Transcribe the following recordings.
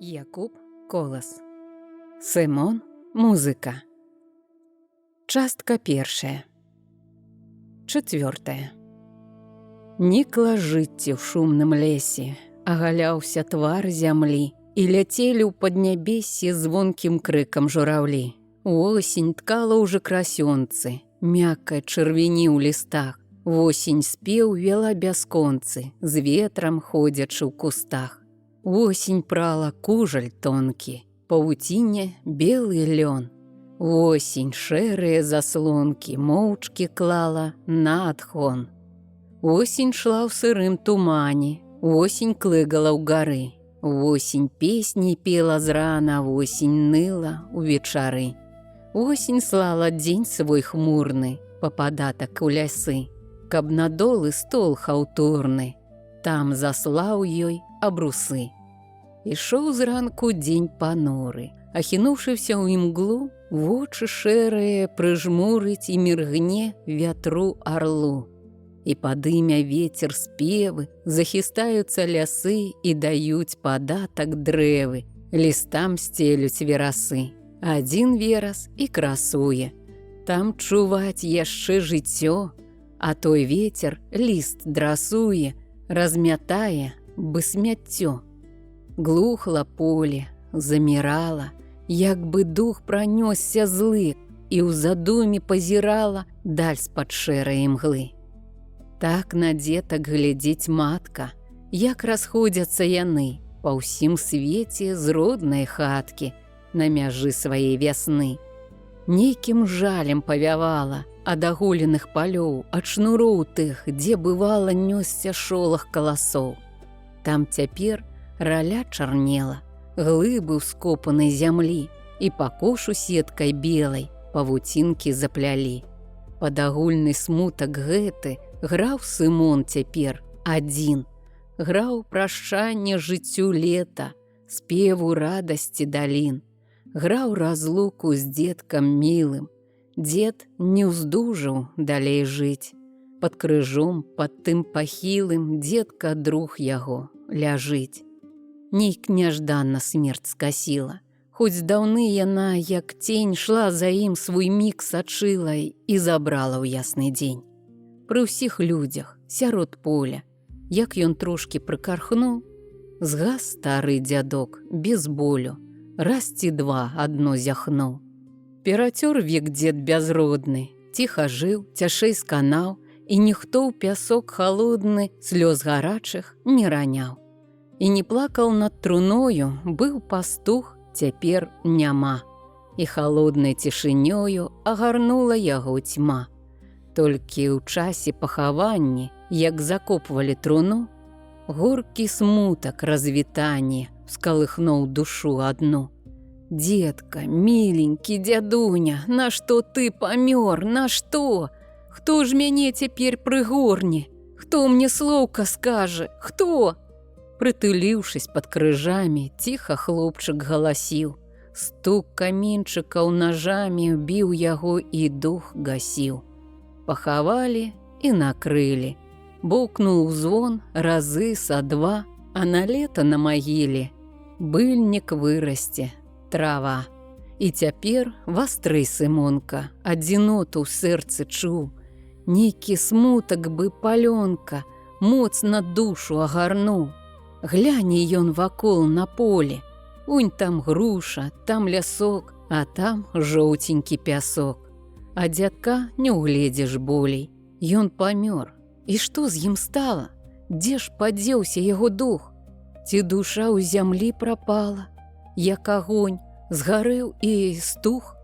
Якуб Колас. Симон Музыка. Частка першая. 4. Нікла жыцці ў шумным лесе, агаляўся твар зямлі, і ляцелі ў паднябессе звонкім крыкам жураўлі. Осень ткала ўжо красёнцы, мяккая чырвені ў лістах. Восень спеў вела бясконцы, з ветрам ходзячы ў кустах. Осень прала кужаль тонкі, павуціне белы лён. Осень шэрыя заслонкі моўчкі клала на адхон. Осень шла ў сырым тумане, осень клыгала ў гары. Осень песні пела зрана, осень ныла ў вечары. Осень слала дзень свой хмурны, па падатак у лясы, каб на долы стол хаўтурны, там заслаў ёй абрусы. Ішоў зранку дзень пануры, ахінуўшыся ў імглу, вочы шэрыя прыжмурыць і міргне вятру арлу. І падымя вецер спевы, захістаюцца лясы і даюць падатак дрэвы, лістам сцелюць верасы. Адзін верас і красуе, там чуваць яшчэ жыццё, а той вецер ліст драсуе, размятае бы смяццё. Глухла поле, замірала, як бы дух пранёсся злы, і ў задуме пазірала даль з-пад шэрай імглы. Так на дзетак глядзіць матка, як расходзяцца яны па ўсім свеце з роднай хаткі на мяжы свае вясны. Нейкім жалем павявала ад аголеных палёў, ад шнуроў тых, дзе бывала нёсся шолах каласоў. Там цяпер раля чарнела, глыбы ўскопанай зямлі, і па кошу сеткай белай павуцінкі заплялі. Пад агульны смутак гэты граў Сымон цяпер адзін, граў прашчанне жыццю лета, спеву радасці далін, граў разлуку з дзеткам мілым. Дзед не ўздужаў далей жыць, пад крыжом, пад тым пахілым дзедка друг яго ляжыць. Нейк няжданна смерць скасіла, хоць даўны яна, як цень, шла за ім, свой міг сачыла і забрала ў ясны дзень. Пры ўсіх людзях, сярод поля, як ён трошкі прыкархнуў, згас стары дзядок без болю, раз ці два адно зяхнуў. Перацёр век дзед бязродны, ціха жыў, цяжэй сканаў, і ніхто ў пясок халодны слёз гарачых не раняў. І не плакаў над труною, быў пастух, цяпер няма, і халоднай цішынёю агарнула яго цьма. Толькі ў часе пахавання, як закопвалі труну, горкі смутак развітанне скалыхнуў душу адну. Дзедка, міленькі дзядуня, нашто ты памёр, нашто? Хто ж мяне цяпер прыгорне? Хто мне слоўка скажа? Хто? Прытуліўшись пад крыжамі, ціха хлопчык галасіў. Стук каменьчыкаў нажамі біў яго і дух гасіў. Пахавалі і накрылі. Букнуў звон разы са два, а на лета на магіле быльнік вырасце, трава. І цяпер вастрый Сымонка адзіноту ў сэрцы чуў. Нейкі смутак бы палёнка моцна душу агарнуў. Гляне ён вакол на поле, унь там груша, там лясок, а там жоўценькі пясок. А дзядка не ўгледзеш болей, ён памёр. І што з ім стала? Дзе ж падзеўся яго дух? Ці душа ў зямлі прапала, як агонь, згарэў і стух?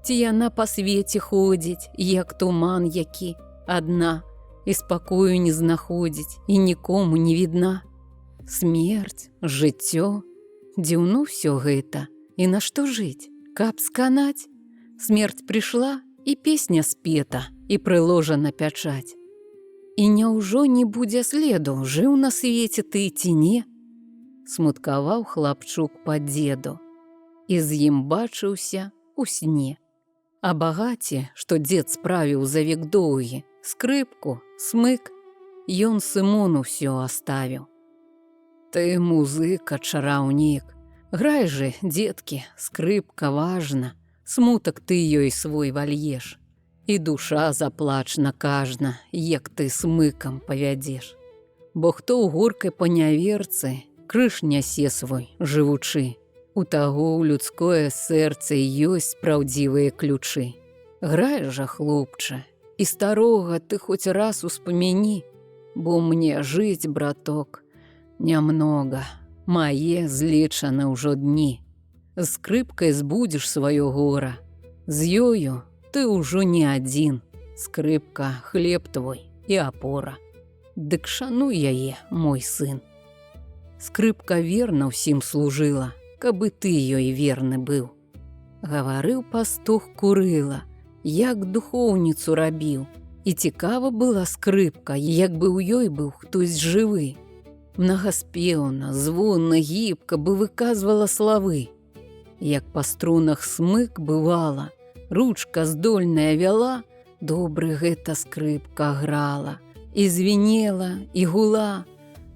Ці яна па свеце ходзіць, як туман які, адна, і спакою не знаходзіць, і нікому не відна? Смерць, жыццё, дзіўно ўсё гэта, і нашто жыць, каб сканаць? Смерць прыйшла, і песня спета, і прыложана пячаць. І няўжо не будзе следу, жыў на свеце ты ці не? Смуткаваў хлапчук па дзеду, і з ім бачыўся у сне. А багаце, што дзед справіў за век доўгі, скрыпку, смык, ён Сымону ўсё аставіў. Ты, музыка, чараўнік, Грай же, деткі, скрыпка важна, смутак ты ёй свой вальеш, і душа заплачна кажна, як ты смыкам павядзеш. Бо хто ў горкай паняверцы крыж нясе свой, жывучы, у таго ў людское сэрца ёсць праўдзівыя ключы. Грай жа, хлопча, і старога ты хоць раз успамяні, бо мне жыць, браток, нямнога, мае злічаны ўжо дні. З скрыпкай збудзеш сваё гора, з ёю ты ўжо не адзін, скрыпка хлеб твой і апора. Дык шануй яе, мой сын. Скрыпка верна ўсім служыла, каб і ты ёй верны быў. Гаварыў пастух Курыла, як духоўніцу рабіў, і цікава была скрыпка, як бы ў ёй быў хтось жывы. Мнагаспеўна, звонна, гібка бы выказвала славы. Як па струнах смык бывала, ручка здольная вяла, добры гэта скрыпка грала, і звенела, і гула.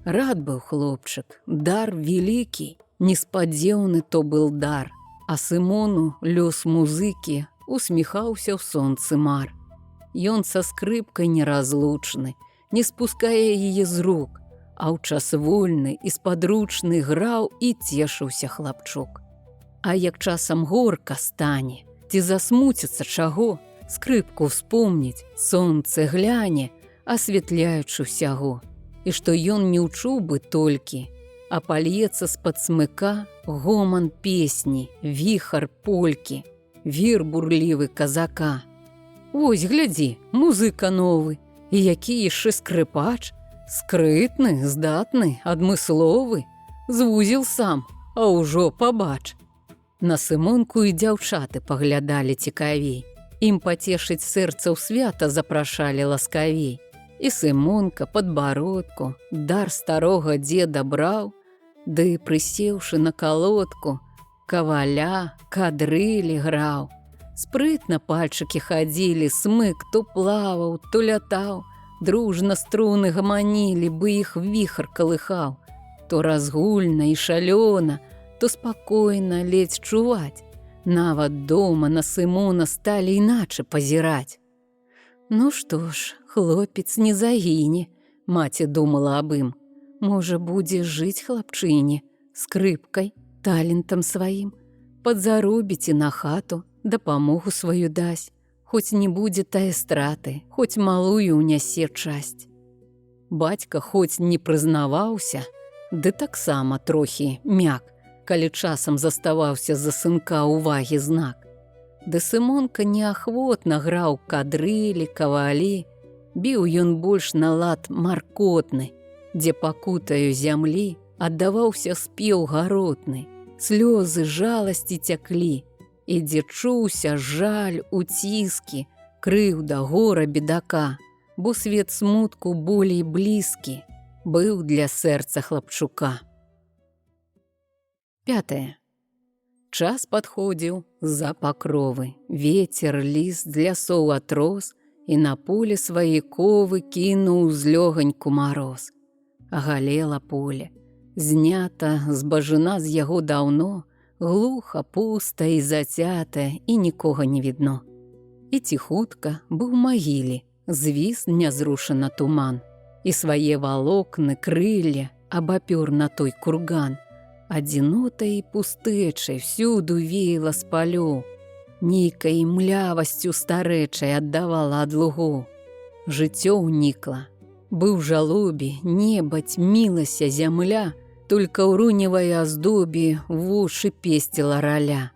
Рад быў хлопчык, дар вялікі, неспадзеўны то был дар, а Сымону лёс музыкі усміхаўся ў сонцы мар. Ён са скрыпкай неразлучны, не спускае яе з рук, а ў час вольны і спадручны граў і цешыўся хлапчук. А як часам горка стане, ці засмуціцца чаго, скрыпку вспомніць, сонце гляне, асвятляючы ўсяго. І што ён не ўчуў бы толькі, а пальецца з-пад смыка гоман песні, віхар полькі, вір бурлівы казака. Вось, глядзі, музыка новы, і які яшчэ скрыпач, скрытны, здатны, адмысловы, звузіл сам, а ўжо пабач. На Сымонку і дзяўчаты паглядалі цікавей, ім пацешыць сэрца ў свята запрашалі ласкавей. І Сымонка падбародку дар старога дзеда браў, ды, прысеўшы на калодку, каваля, кадрылі граў. Спрытна пальчыкі хадзілі, смык то плаваў, то лятаў, дружна струны гаманілі, бы іх віхар калыхаў. То разгульна і шалёна, то спакойна ледзь чуваць. Нават дома на Сымона сталі іначе пазіраць. Ну што ж, хлопец не загіне, маці думала аб ім. Можа, будзе жыць хлапчыне, скрыпкай, талентам сваім, падзаробіць і на хату, дапамогу сваю дасць, хоць не будзе тае страты, хоць малую ўнясе часць. Бацька хоць не прызнаваўся, ды таксама трохі мяк, калі часам заставаўся за сынка ўвагі знак. Ды Сымонка неахвотна граў кадрылі, кавалі, біў ён больш на лад маркотны, дзе пакутаю зямлі аддаваўся спеў гаротны, слёзы жаласці цяклі, і дзе чуўся жаль, уціскі, крыўда, гора бедака, бо свет смутку болей блізкі быў для сэрца хлапчука. 5. Час падходзіў за пакровы, вецер, ліст з лясоў атрос, і на поле свае ковы кінуў злёганьку мароз. Агалела поле, знята з бажына з яго даўно, глуха, пуста і зацята, і нікога не відно. І ціхутка быў магіле, звіс нязрушана туман, і свае валокны, крылля абапёр на той курган. Адзінота і пустэчай всюду веяла з палёў, нейкай млявасцю старэчай аддавала ад лугоў. Жыццё ўнікла, быў жалобе, небаць, мілася зямля, толькі ў руневай аздобе вушы песціла раля.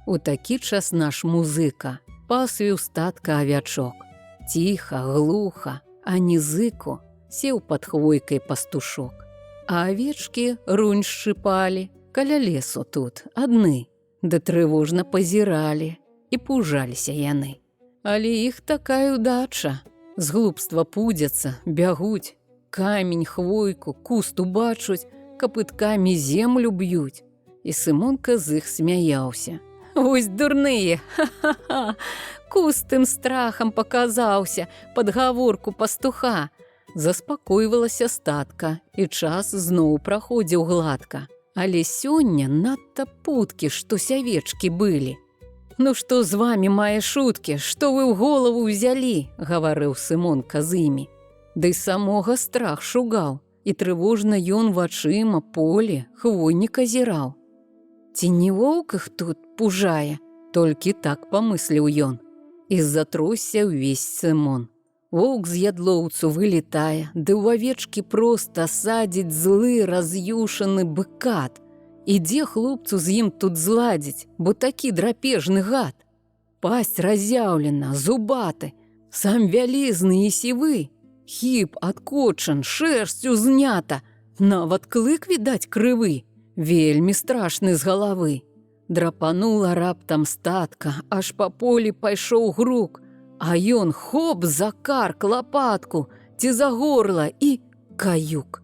У такі час наш музыка пасвіў статка авячок. Ціха, глуха, а нізыку сеў пад хвойкай пастушок. А авечкі рунь шчыпалі каля лесу тут адны, ды трывожна пазіралі, і пужаліся яны. Але іх такая ўдача, з глупства пудзяцца, бягуць, камень, хвойку, куст убачуць, капыткамі землю б'юць. І Сымонка з іх смяяўся. Вось дурныя, ха-ха-ха, куст тым страхам паказаўся, пад гаворку пастуха. Заспакойвалася статка, і час зноў праходзіў гладка. Але сёння надта путкі, што сявечкі былі. «Ну што з вамі мае шуткі, што вы ў голову ўзялі?» – гаварыў Сымонка з імі. Ды самога страх шугаў, і трывожна ён вачыма поле хвойніка зіраў. Ці не воўк іх тут пужае? Толькі так памысліў ён. І затросся ўвесь Сымон. Воўк з ядлоўцу вылетае, ды ў авечкі проста садзіць злы раз'юшаны быкат. Ідзе хлопцу з ім тут зладзіць, бо такі драпежны гад. Пасць разяўлена, зубаты, сам вялізны і сівы, хіп адкочан, шэрсцю знята, нават клык, відаць, крывы, вельмі страшны з галавы. Драпанула раптам статка, аж па полі пайшоў грук, а ён хоп за карк лапатку, ці за горла і каюк.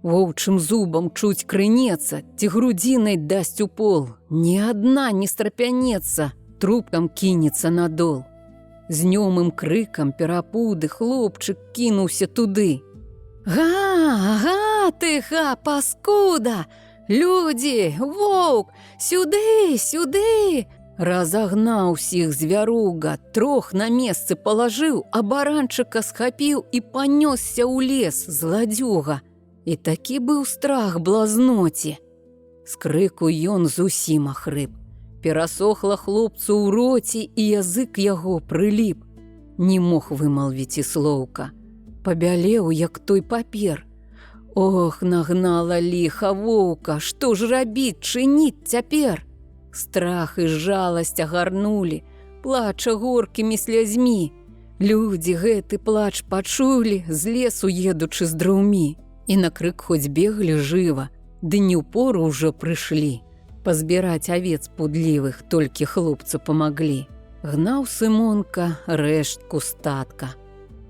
Воўчым зубам чуць крынецца, ці грудзінай дасць у пол. Ні адна не страпянецца, трупкам кінецца надол. З нёмым крыкам перапуды хлопчык кінуўся туды. «Га, ты, паскуда! Людзі, воўк, сюды, сюды!» Разагнаў усіх звяруга, трох на месцы палажыў, а баранчыка схапіў і панёсся ў лес, зладзюга. І такі быў страх блазноці. З крыку ён зусім ахрып. Перасохла хлопцу ў роце, і язык яго прыліп. Не мог вымалвіць і слоўка. Пабялеў, як той папер. Ох, нагнала ліха воўка, што ж рабіць, чыніць цяпер? Страх і жаласць агарнулі, плача горкімі слязьмі. Людзі гэты плач пачулі, з лесу едучы з драўмі. І на крык хоць беглі жыва, ды не ў пору ўжо прыйшлі. Пазбіраць авец пудлівых толькі хлопцу памаглі. Гнаў Сымонка рэштку статка,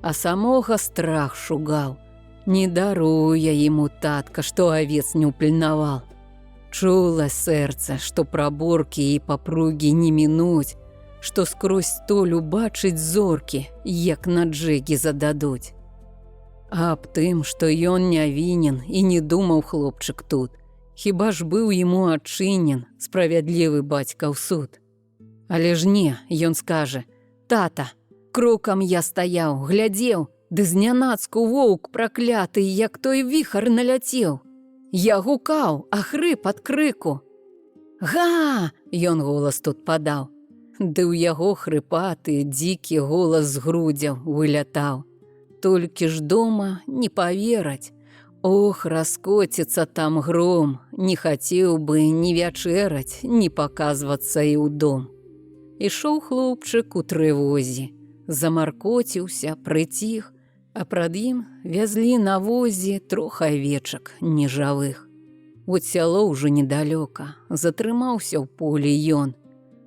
а самога страх шугаў. Не даруе яму татка, што авец не ўпільнаваў. Чула сэрца, што праборкі і папругі не мінуць, што скрозь столю бачыць зоркі, як на джэгі зададуць. А аб тым, што ён не вінен і не думаў хлопчык тут, хіба ж быў яму адчынен справядлівы бацькаў суд. Але ж не, ён скажа: «Тата, крокам я стаяў, глядзеў, ды знянацку воўк пракляты, як той віхар наляцеў. Я гукаў, а хрып ад крыку. Га!» Ён голас тут падаў, ды ў яго хрыпаты, дзікі голас з грудзяў вылятаў. Толькі ж дома не павераць. Ох, раскоціцца там гром, не хацеў бы ні вячэраць, ні паказвацца і ў дом. Ішоў хлопчык у трывозе, замаркоціўся, прыціх, а прад ім вязлі на возе трох авечак нежавых. От сяло ўжо недалёка, затрымаўся ў полі ён.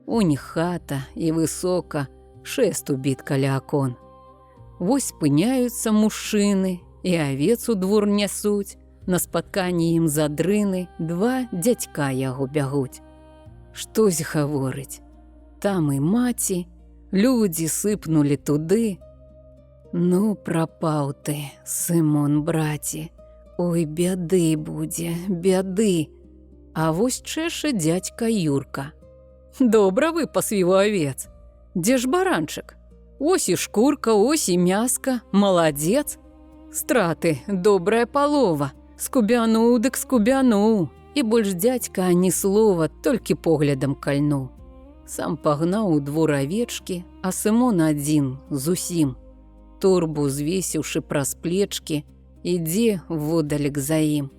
Унь хата і высока, шэст убіт каля акон. Вось спыняюцца мужчыны, і авец у двор нясуць, на спатканні ім задрыны два дзядзька яго бягуць. Штось гаворыць, там і маці, людзі сыпнулі туды. Ну, прапаў ты, Сымон, браці, ой, бяды будзе, бяды. А вось чэша дзядзька Юрка. Добра выпас его авец. Дзе ж баранчык? Ось і шкурка, ось і мяска, маладзец. Страты, добрая палова, скубянуў дык скубянуў. І больш дзядзька ані слова, толькі поглядам кальнуў. Сам пагнаў у двор авечкі, а Сымон адзін, зусім. Торбу звесіўшы праз плечкі, ідзе водалек за ім.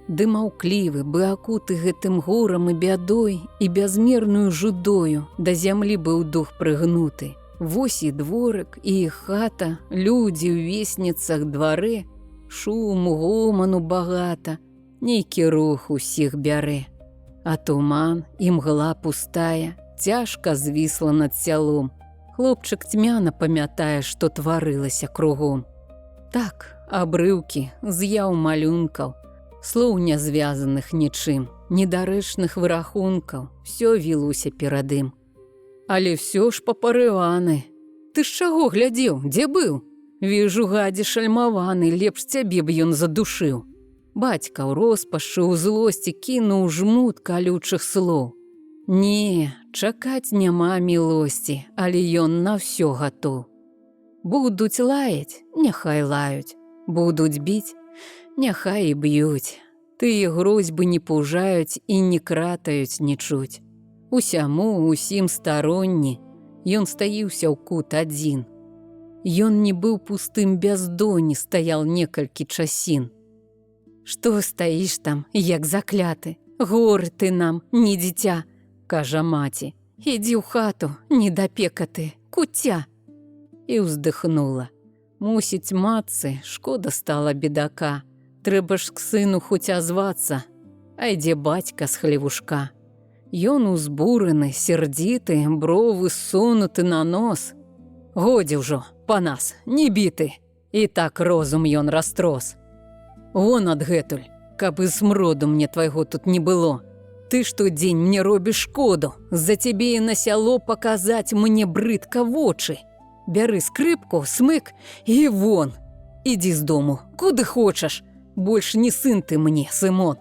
Ды маўклівы, бы акуты гэтым горам і бядой і бязмерную жудою, да зямлі быў дух прыгнуты. Вось і дворык, і хата, людзі ў весніцах дварэ, шум, гоману багата, нейкі рух усіх бярэ. А туман і мгла пустая, цяжка звісла над сялом. Хлопчык цьмяна памятае, што тварылася кругом. Так, абрыўкі, з'яў малюнкаў, слоў не звязаных нічым, недарэчных вырахункаў, всё вілуся перад ім. Але всё ж папарываны. Ты з чаго глядзеў, дзе быў? Віжу, гадзі шальмаваны, лепш цябе б ён задушыў. Бацька ў роспашы ў злосці кінуў жмут калючых слоў. Не, чакаць няма мілосці, але ён на ўсё гатоў. Будуць лаяць, няхай лаюць, будуць біць, няхай і б'юць. Тыя грозьбы не пужаюць і не кратаюць нічуць. Усяму, усім старонні, ён стаіўся ў кут адзін. Ён не быў пустым бяздоні, стаял некалькі часін. Што стаіш там, як закляты? Горы ты нам, не дзіця, кажа маці. Ідзі ў хату, недапека ты, куця. І ўздыхнула. Мусіць, матцы, шкода стала бедака. Трэба ж к сыну хоць азвацца. А ідзе бацька з хлевушка. Ён узбураны, сердзіты, бровы ссунуты на нос. Годзе ўжо, па нас, не біты. І так розум ён растрос. Вон адгэтуль, каб і смроду мне твайго тут не было. Ты штодзень мне робіш шкоду, за цябе і на сяло паказаць мне брыдка вочы. Бяры скрыпку, смык і вон. Ідзі з дому, куды хочаш. Больш не сын ты мне, Сымон.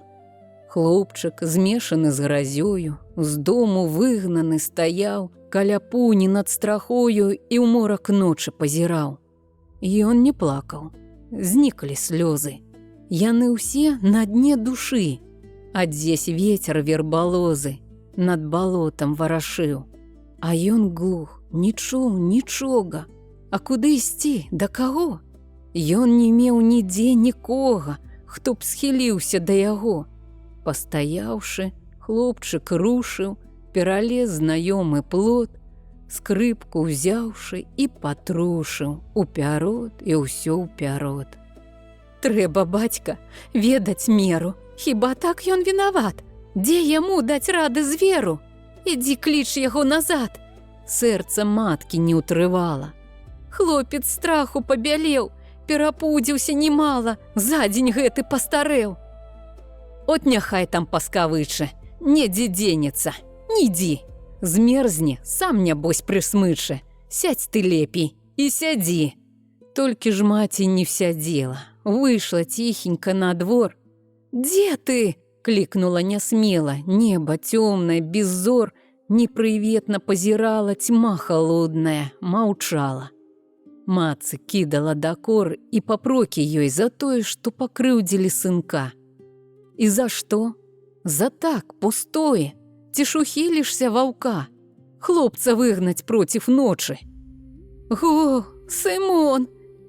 Хлопчык, змешаны з гразёю, з дому выгнаны стаяў, каля пуні над страхою і ў морак ночы пазіраў. Ён не плакаў, зніклі слёзы. Яны ўсе на дне душы, а дзесь вецер вербалозы над балотам варашыў. А ён глух, не чуў нічога. А куды ісці, да каго? Ён не меў нідзе нікога, хто б схіліўся да яго. Пастаяўшы, хлопчык рушыў, пералез знаёмы плот, скрыпку ўзяўшы і патрушыў упярод і ўсё ўпярод. Трэба, бацька, ведаць меру. Хіба так ён вінават? Дзе яму даць рады зверу? Ідзі кліч яго назад. Сэрца маткі не ўтрывала. Хлопец страху пабялеў, перапудзіўся немала, за дзень гэты пастарэў. От няхай там паскавыча, недзе дзенецца, нідзі. Змерзне, сам нябось прысмыча. Сядзь ты лепей і сядзі. Толькі ж маці не сядзела, выйшла ціхенька на двор. «Дзе ты?» – клікнула нясмела, неба цёмнае, без зор, непрыветна пазірала, тьма холодная, маўчала. Мацы кідала дакор і папрокі ёй за тое, што пакрыўдзілі сынка. І за што? За так, пустое. Ці ж ухілішся ваўка? Хлопца выгнаць проціў ночы. Го, Сымон!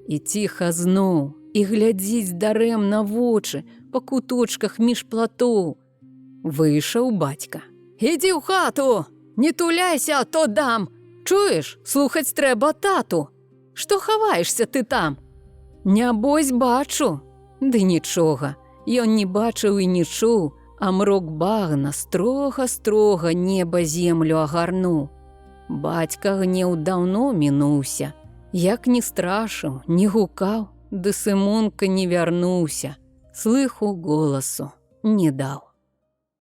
І ціха зноў, і глядзіць дарэмна вочы па куточках між платоў. Выйшаў бацька. «Ідзі ў хату! Не туляйся, а то дам! Чуеш, слухаць трэба тату! Што хаваешся ты там?» «Нябось бачу!» Ды нічога, ён не бачыў і не чуў, а мрок багна строга-строга неба землю агарнуў. Бацька гнеў даўно мінуўся. Як не страшыў, не гукаў, ды Сымонка не вярнуўся, слыху голасу не даў.